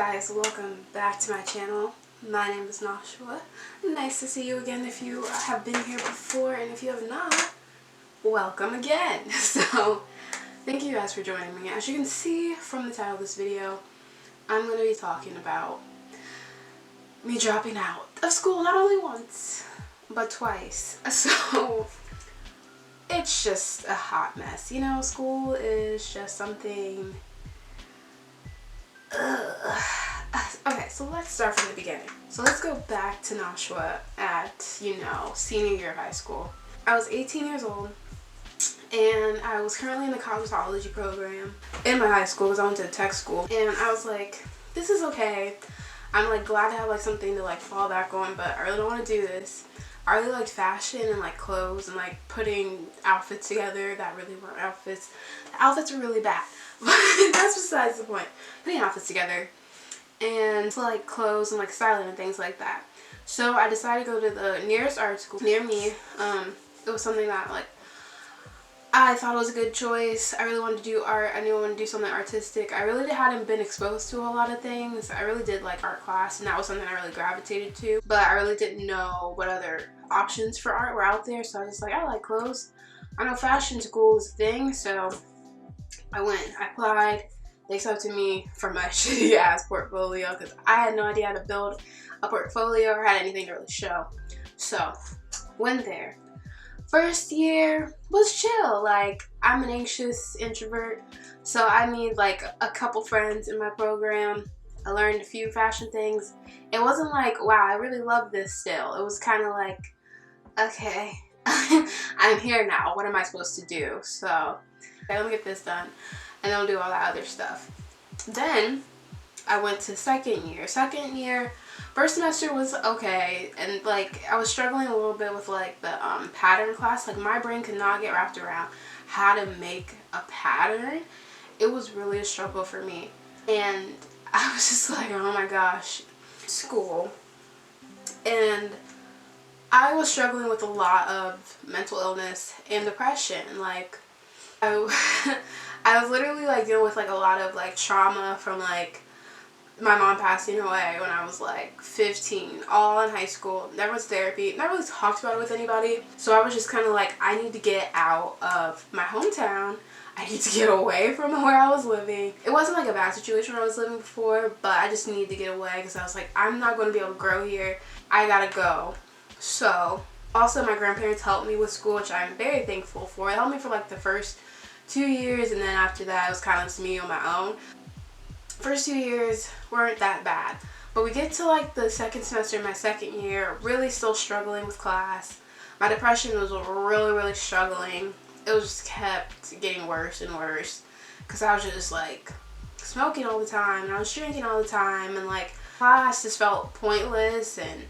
guys, welcome back to my channel. My name is Nashua. Nice to see you again if you have been here before, and if you have not, welcome again. So, thank you guys for joining me. As you can see from the title of this video, I'm going to be talking about me dropping out of school not only once, but twice. So, it's just a hot mess. You know, school is just something... Okay, so let's start from the beginning. So let's go back to Nashua at, senior year of high school. I was 18 years old, and I was currently in the cosmetology program in my high school because I went to tech school. And I was like, this is okay. I'm like glad to have like something to like fall back on, but I really don't want to do this. I really liked fashion and like clothes and like putting outfits together that really weren't outfits. The outfits were really bad, but that's besides the point. Putting outfits together and like clothes and like styling and things like that. So I decided to go to the nearest art school near me. It was something that like I thought it was a good choice. I really wanted to do art. I knew I wanted to do something artistic. I really hadn't been exposed to a lot of things. I really did like art class, and that was something I really gravitated to. But I really didn't know what other options for art were out there. So I was just like, I like clothes. I know fashion school is a thing. So I went, I applied. They accepted me for my shitty ass portfolio because I had no idea how to build a portfolio or had anything to really show. So went there. First year was chill. Like, I'm an anxious introvert, so I made like a couple friends in my program. I learned a few fashion things. It wasn't like, wow, I really love this still. It was kind of like, okay, I'm here now. What am I supposed to do? So, okay, let me get this done, and then we'll do all that other stuff. Then I went to second year. Second year, first semester was okay, and like I was struggling a little bit with like the pattern class. Like my brain could not get wrapped around how to make a pattern. It was really a struggle for me, and I was just like, oh my gosh, school. And I was struggling with a lot of mental illness and depression. Like I was literally like dealing with like a lot of like trauma from like my mom passing away when I was like 15, all in high school. Never was therapy, never really talked about it with anybody. So I was just kind of like, I need to get out of my hometown. I need to get away from where I was living. It wasn't like a bad situation where I was living before, but I just needed to get away because I was like, I'm not going to be able to grow here. I gotta go. So also my grandparents helped me with school, which I'm very thankful for. They helped me for like the first 2 years, and then after that it was kind of just me on my own. First 2 years weren't that bad, but we get to like the second semester in my second year, really still struggling with class. My depression was really struggling. It was just kept getting worse and worse because I was just like smoking all the time, and I was drinking all the time, and like class just felt pointless, and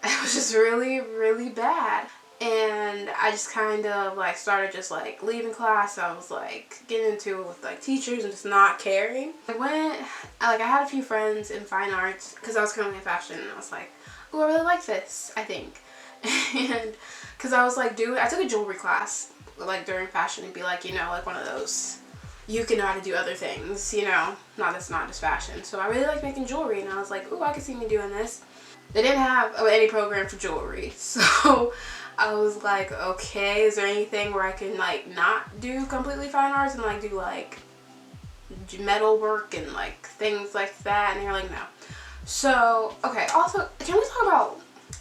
it was just really bad. And I just kind of like started just like leaving class. I was like getting into it with like teachers and just not caring. I had a few friends in fine arts because I was currently in fashion, and I was like, oh, I really like this, I think. And because I was like I took a jewelry class like during fashion and be like, like one of those, you can know how to do other things, that's not just fashion. So I really like making jewelry, and I was like, oh, I could see me doing this. They didn't have any program for jewelry, so I was like, okay, is there anything where I can like not do completely fine arts and like do like metal work and like things like that? And they're like, no. So, okay, also, can we talk about,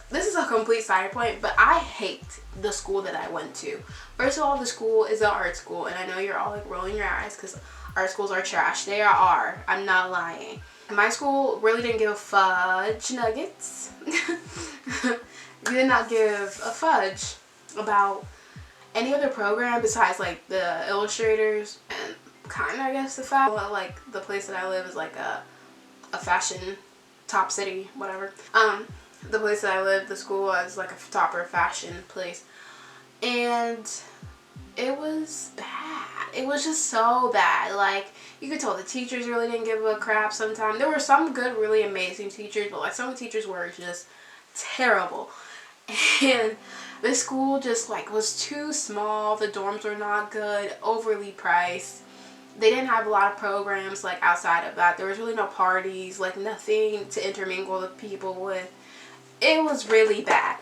this is a complete side point, but I hate the school that I went to. First of all, the school is an art school, and I know you're all like rolling your eyes because art schools are trash. They are. I'm not lying. My school really didn't give a fudge nuggets. We did not give a fudge about any other program besides like the illustrators and kind of, I guess, the fact like the place that I live is like a fashion top city, whatever. The place that I live, the school, is like a topper fashion place, and it was bad. It was just so bad. Like, you could tell the teachers really didn't give a crap sometimes. There were some good, really amazing teachers, but like some teachers were just terrible. And this school just like was too small. The dorms were not good, overly priced. They didn't have a lot of programs like outside of that. There was really no parties, like nothing to intermingle with people with. It was really bad.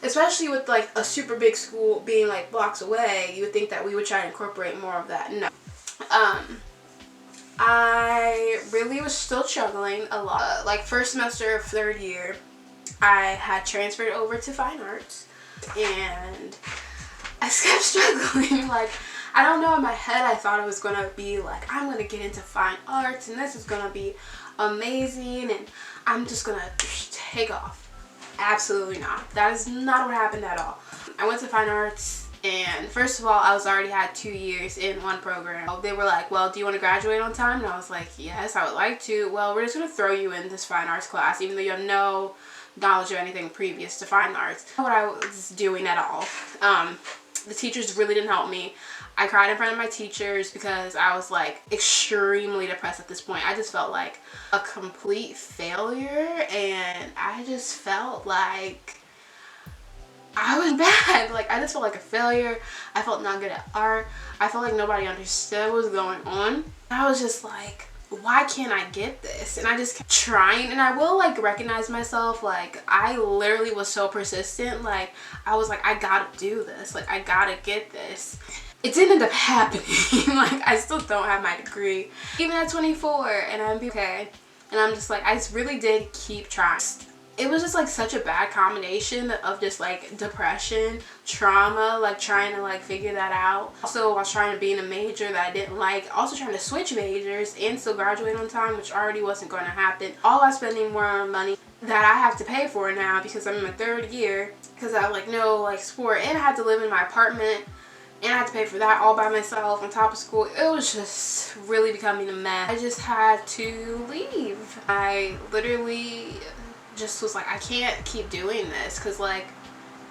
Especially with like a super big school being like blocks away, you would think that we would try to incorporate more of that. No. I really was still struggling a lot. Like first semester of third year, I had transferred over to fine arts, and I kept struggling. Like, I don't know, in my head I thought it was gonna be like, I'm gonna get into fine arts and this is gonna be amazing and I'm just gonna take off. Absolutely not. That is not what happened at all. I went to fine arts, and first of all, I was already had 2 years in one program. They were like, well, do you want to graduate on time? And I was like, yes, I would like to. Well, we're just going to throw you in this fine arts class, even though you have no knowledge of anything previous to fine arts. Not what I was doing at all. The teachers really didn't help me. I cried in front of my teachers because I was like extremely depressed at this point. I just felt like a complete failure, and I just felt like I was bad. Like, I just felt like a failure. I felt not good at art. I felt like nobody understood what was going on. I was just like, why can't I get this? And I just kept trying, and I will like recognize myself. Like, I literally was so persistent. Like, I was like, I gotta do this. Like, I gotta get this. It didn't end up happening. Like, I still don't have my degree even at 24, and I'm okay. And I'm just like, I just really did keep trying. It was just like such a bad combination of just like depression, trauma, like trying to like figure that out. Also, I was trying to be in a major that I didn't like, also trying to switch majors and still graduate on time, which already wasn't going to happen. All while spending more money that I have to pay for now because I'm in my third year, because I have like no like support, and I had to live in my apartment, and I had to pay for that all by myself on top of school. It was just really becoming a mess. I just had to leave. I literally just was like, I can't keep doing this, because like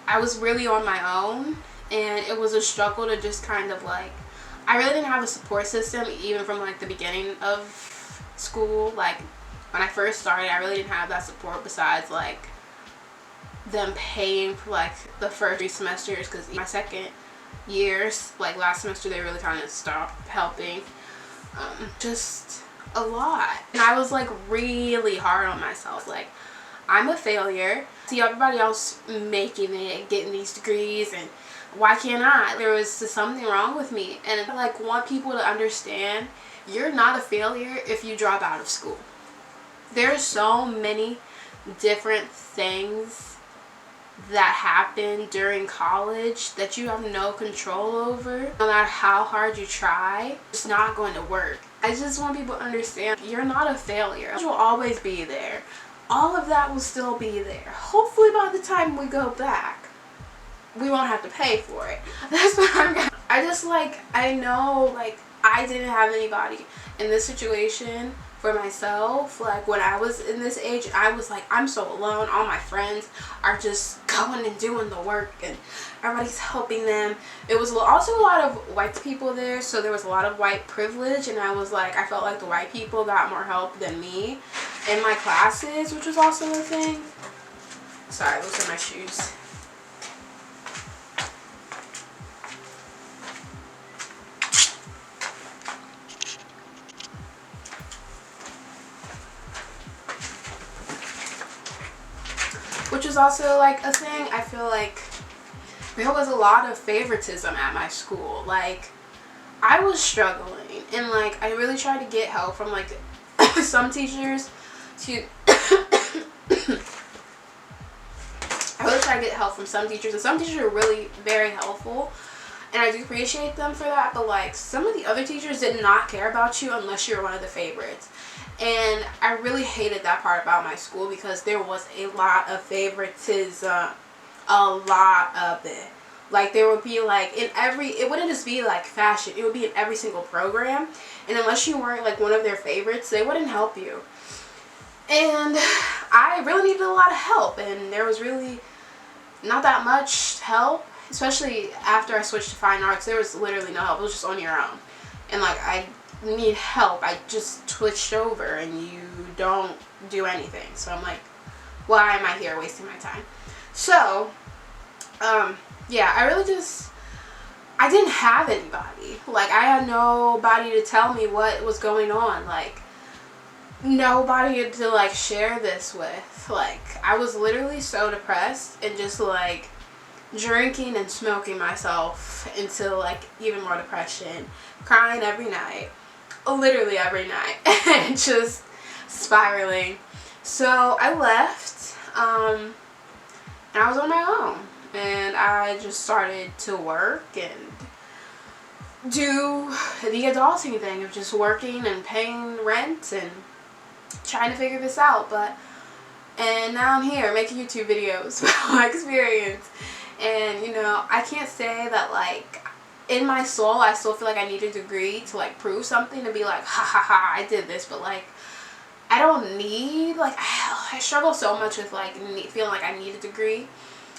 I was really on my own, and it was a struggle to just kind of like, I really didn't have a support system even from like the beginning of school. Like when I first started, I really didn't have that support besides like them paying for like the first 3 semesters, because my second years, like last semester, they really kind of stopped helping. Just a lot. And I was like really hard on myself. Like, I'm a failure. See everybody else making it, getting these degrees, and why can't I? There was something wrong with me. And I like want people to understand, you're not a failure if you drop out of school. There's so many different things that happen during college that you have no control over. No matter how hard you try, it's not going to work. I just want people to understand, you're not a failure. It will always be there. All of that will still be there. Hopefully by the time we go back, we won't have to pay for it. That's what I'm gonna. I just like, I know like I didn't have anybody in this situation for myself. Like when I was in this age, I was like, I'm so alone. All my friends are just going and doing the work, and everybody's helping them. It was also a lot of white people there, so there was a lot of white privilege, and I was like, I felt like the white people got more help than me in my classes, which was also a thing. Sorry, those are my shoes. Which was also like a thing. I feel like there was a lot of favoritism at my school. Like, I was struggling, and like I really tried to get help from like some teachers to I really tried to get help from some teachers, and some teachers are really very helpful, and I do appreciate them for that. But like some of the other teachers did not care about you unless you're one of the favorites. And I really hated that part about my school, because there was a lot of favoritism, a lot of it. Like there would be like in every, it wouldn't just be like fashion, it would be in every single program, and unless you weren't like one of their favorites, they wouldn't help you. And I really needed a lot of help, and there was really not that much help, especially after I switched to fine arts. There was literally no help. It was just on your own, and like I need help. I just switched over, and you don't do anything. So I'm like, why am I here wasting my time? So yeah, I really just I didn't have anybody. Like, I had nobody to tell me what was going on. Like, nobody to, like, share this with. Like, I was literally so depressed and just, like, drinking and smoking myself into, like, even more depression. Crying every night. Literally every night. And just spiraling. So, I left. And I was on my own. And I just started to work and do the adulting thing of just working and paying rent and trying to figure this out. And now I'm here making YouTube videos about my experience. And, you know, I can't say that, like, in my soul I still feel like I need a degree to, like, prove something, to be like, ha ha ha, I did this. But, like, I don't need, like, I struggle so much with, like, feeling like I need a degree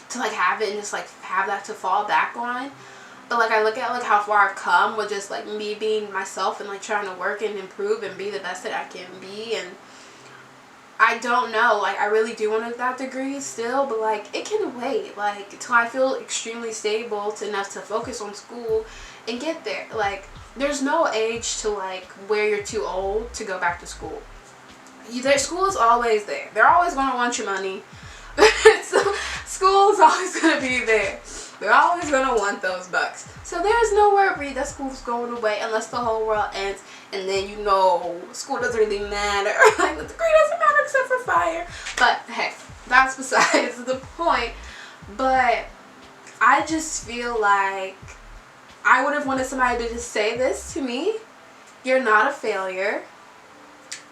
to, like, have it and just, like, have that to fall back on. But, like, I look at, like, how far I've come with just, like, me being myself and, like, trying to work and improve and be the best that I can be. And I don't know, like, I really do want that degree still, but, like, it can wait, like, till I feel extremely stable enough to focus on school and get there. Like, there's no age to, like, where you're too old to go back to school. School is always there. They're always going to want your money. So, school is always going to be there. They're always going to want those bucks. So there's no worry that school's going away unless the whole world ends. And then, you know, school doesn't really matter. Like, the degree doesn't matter except for fire. But, hey, that's besides the point. But I just feel like I would have wanted somebody to just say this to me. You're not a failure.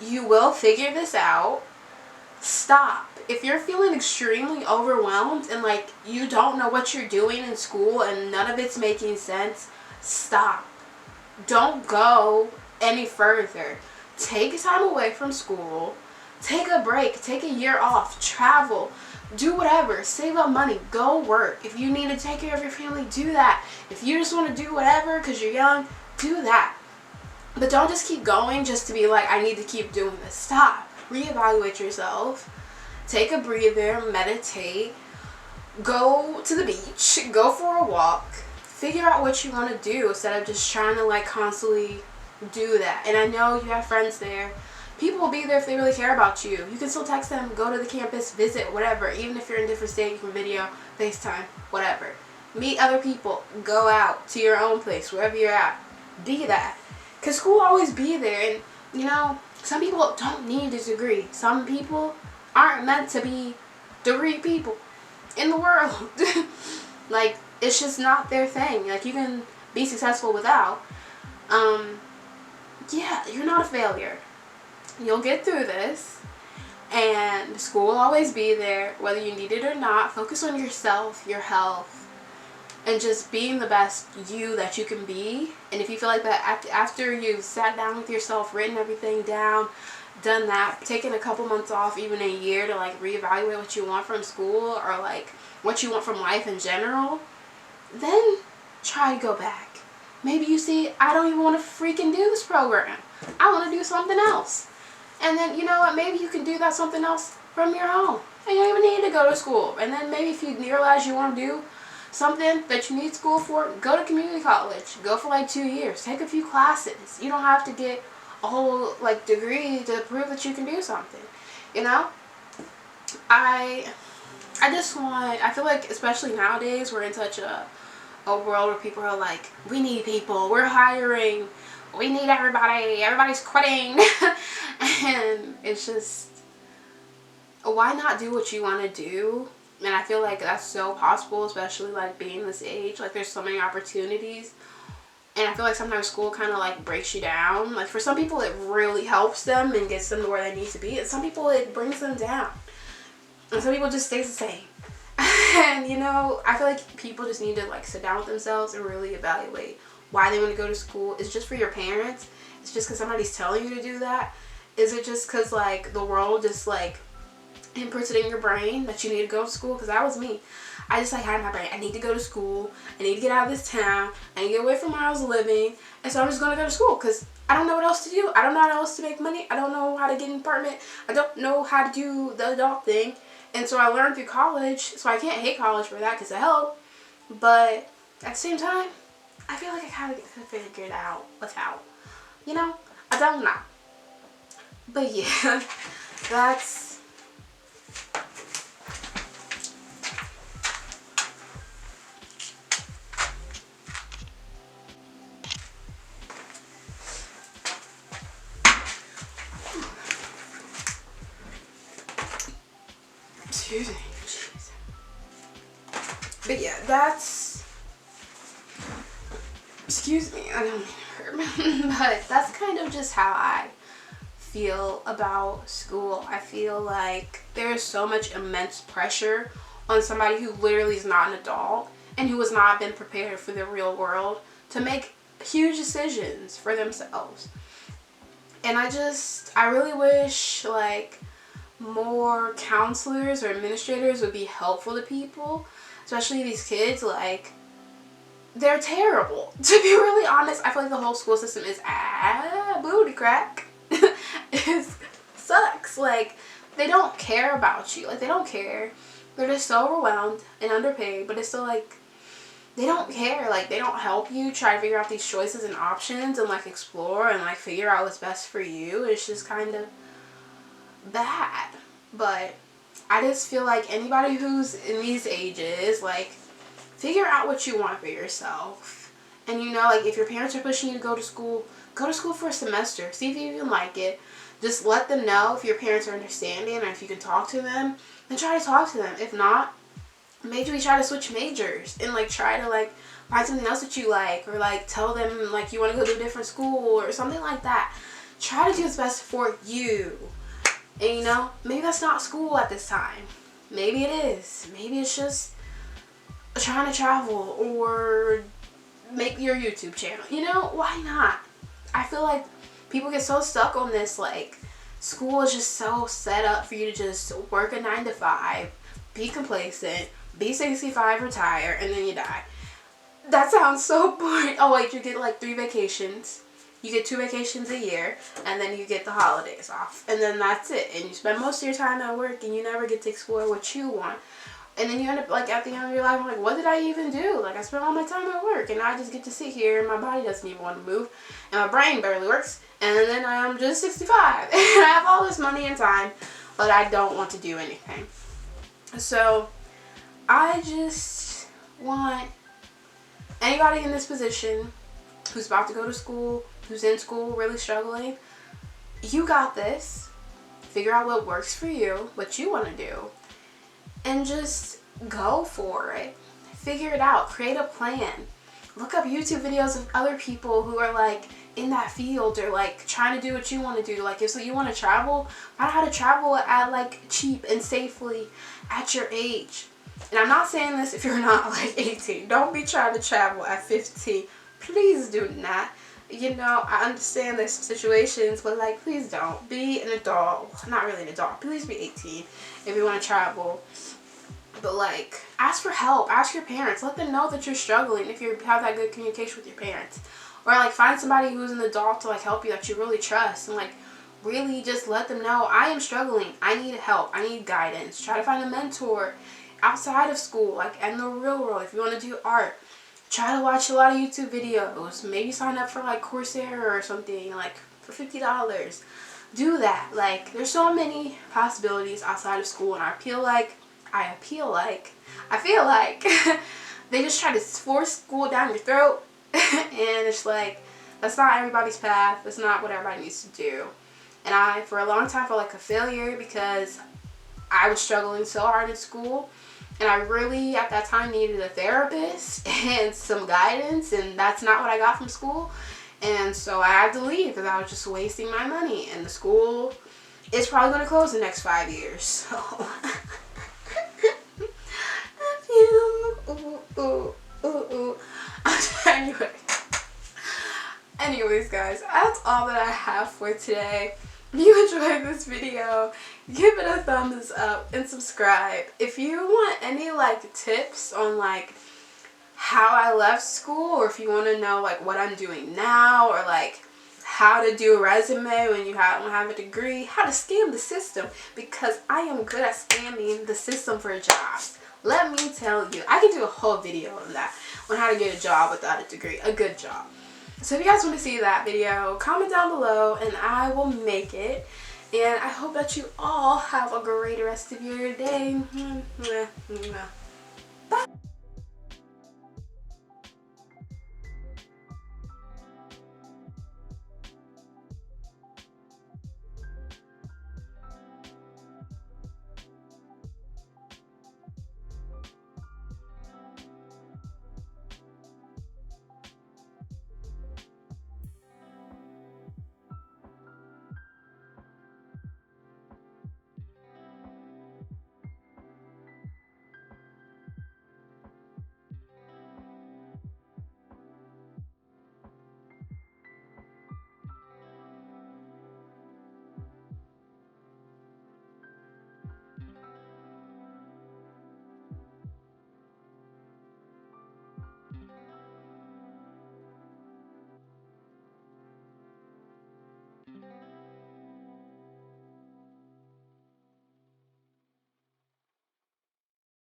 You will figure this out. Stop. If you're feeling extremely overwhelmed and, like, you don't know what you're doing in school and none of it's making sense, stop. Don't go any further. Take time away from school. Take a break. Take a year off. Travel. Do whatever. Save up money. Go work. If you need to take care of your family, do that. If you just want to do whatever because you're young, do that. But don't just keep going just to be like, I need to keep doing this. Stop. Reevaluate yourself. Take a breather. Meditate. Go to the beach. Go for a walk. Figure out what you want to do instead of just trying to, like, constantly do that. And I know you have friends there. People will be there if they really care about you. You can still text them, go to the campus, visit, whatever. Even if you're in a different state, you can video, FaceTime, whatever. Meet other people. Go out to your own place, wherever you're at. Be that. Because school will always be there. And, you know, some people don't need a degree. Some people aren't meant to be degree people in the world. Like, it's just not their thing. Like, you can be successful without. Yeah, you're not a failure. You'll get through this. And school will always be there, whether you need it or not. Focus on yourself, your health, and just being the best you that you can be. And if you feel like that after you've sat down with yourself, written everything down, done that, taken a couple months off, even a year, to, like, reevaluate what you want from school or, like, what you want from life in general, then try to go back. Maybe you see, I don't even want to freaking do this program. I want to do something else. And then, you know what, maybe you can do that something else from your home. And you don't even need to go to school. And then maybe if you realize you want to do something that you need school for, go to community college. Go for, like, 2 years. Take a few classes. You don't have to get a whole, like, degree to prove that you can do something. You know? I feel like, especially nowadays, we're in such a world where people are like, we need people, we're hiring, we need everybody, everybody's quitting. And it's just, why not do what you want to do? And I feel like that's so possible, especially, like, being this age. Like, there's so many opportunities. And I feel like sometimes school kind of, like, breaks you down. Like, for some people it really helps them and gets them to where they need to be. And some people it brings them down. And some people just stay the same. And, you know, I feel like people just need to, like, sit down with themselves and really evaluate why they want to go to school. Is it just for your parents? Is it just because somebody's telling you to do that? Is it just because, like, the world just, like, imprints it in your brain that you need to go to school? Because that was me. I just, like, had in my brain, I need to go to school. I need to get out of this town. I need to get away from where I was living. And so I'm just going to go to school because I don't know what else to do. I don't know how else to make money. I don't know how to get an apartment. I don't know how to do the adult thing. And so I learned through college. So I can't hate college for that because it helped. But at the same time, I feel like I kind of could figure it out without, you know? I don't know. But yeah, that's... Excuse me. Jeez. But yeah, that's... Excuse me, I don't mean to hurt. But that's kind of just how I feel about school. I feel like there is so much immense pressure on somebody who literally is not an adult and who has not been prepared for the real world to make huge decisions for themselves. And I really wish like more counselors or administrators would be helpful to people, especially these kids. Like, they're terrible. To be really honest, I feel like the whole school system is booty crack. It sucks. Like, they don't care about you. Like, they don't care. They're just so overwhelmed and underpaid, but it's still like, they don't care. Like, they don't help you try to figure out these choices and options and like explore and like figure out what's best for you. It's just kind of bad. But I just feel like anybody who's in these ages, like, figure out what you want for yourself. And you know, like, if your parents are pushing you to go to school for a semester. See if you even like it. Just let them know if your parents are understanding or if you can talk to them. And try to talk to them. If not, maybe try to switch majors and like try to like find something else that you like, or like tell them like you want to go to a different school or something like that. Try to do what's best for you. And you know, maybe that's not school at this time. Maybe it is. Maybe it's just trying to travel or make your YouTube channel. You know, why not? I feel like people get so stuck on this, like, school is just so set up for you to just work a 9 to 5, be complacent, be 65, retire, and then you die. That sounds so boring. Oh wait, you get like 3 vacations. You get 2 vacations a year, and then you get the holidays off. And then that's it. And you spend most of your time at work, and you never get to explore what you want. And then you end up, like, at the end of your life, I'm like, what did I even do? Like, I spent all my time at work, and I just get to sit here, and my body doesn't even want to move, and my brain barely works, and then I'm just 65, and I have all this money and time, but I don't want to do anything. So, I just want anybody in this position who's about to go to school, who's in school, really struggling, you got this. Figure out what works for you, what you want to do, and just go for it. Figure it out. Create a plan. Look up YouTube videos of other people who are like in that field or like trying to do what you want to do. Like, if so you want to travel, find out how to travel at like cheap and safely at your age. And I'm not saying this if you're not like 18. Don't be trying to travel at 15. Please do not. You know, I understand there's situations, but like, please don't. Be an adult. Not really an adult. Please be 18 if you want to travel. But like, ask for help. Ask your parents. Let them know that you're struggling if you have that good communication with your parents. Or like, find somebody who's an adult to like help you that you really trust, and like really just let them know, I am struggling. I need help. I need guidance. Try to find a mentor outside of school, like in the real world. If you want to do art, try to watch a lot of YouTube videos. Maybe sign up for like Coursera or something, like for $50. Do that. Like, there's so many possibilities outside of school, and I feel like they just try to force school down your throat. And it's like, that's not everybody's path. That's not what everybody needs to do. And I, for a long time, felt like a failure because I was struggling so hard in school. And I really, at that time, needed a therapist and some guidance. And that's not what I got from school. And so I had to leave because I was just wasting my money. And the school is probably going to close in the next 5 years. So... Anyways, guys, that's all that I have for today. If you enjoyed this video, give it a thumbs up and subscribe. If you want any like tips on like how I left school, or if you want to know like what I'm doing now, or like how to do a resume when you don't have a degree, how to scam the system, because I am good at scamming the system for jobs. Let me tell you, I can do a whole video on that, on how to get a job without a degree, a good job. So if you guys want to see that video, comment down below and I will make it. And I hope that you all have a great rest of your day. Bye.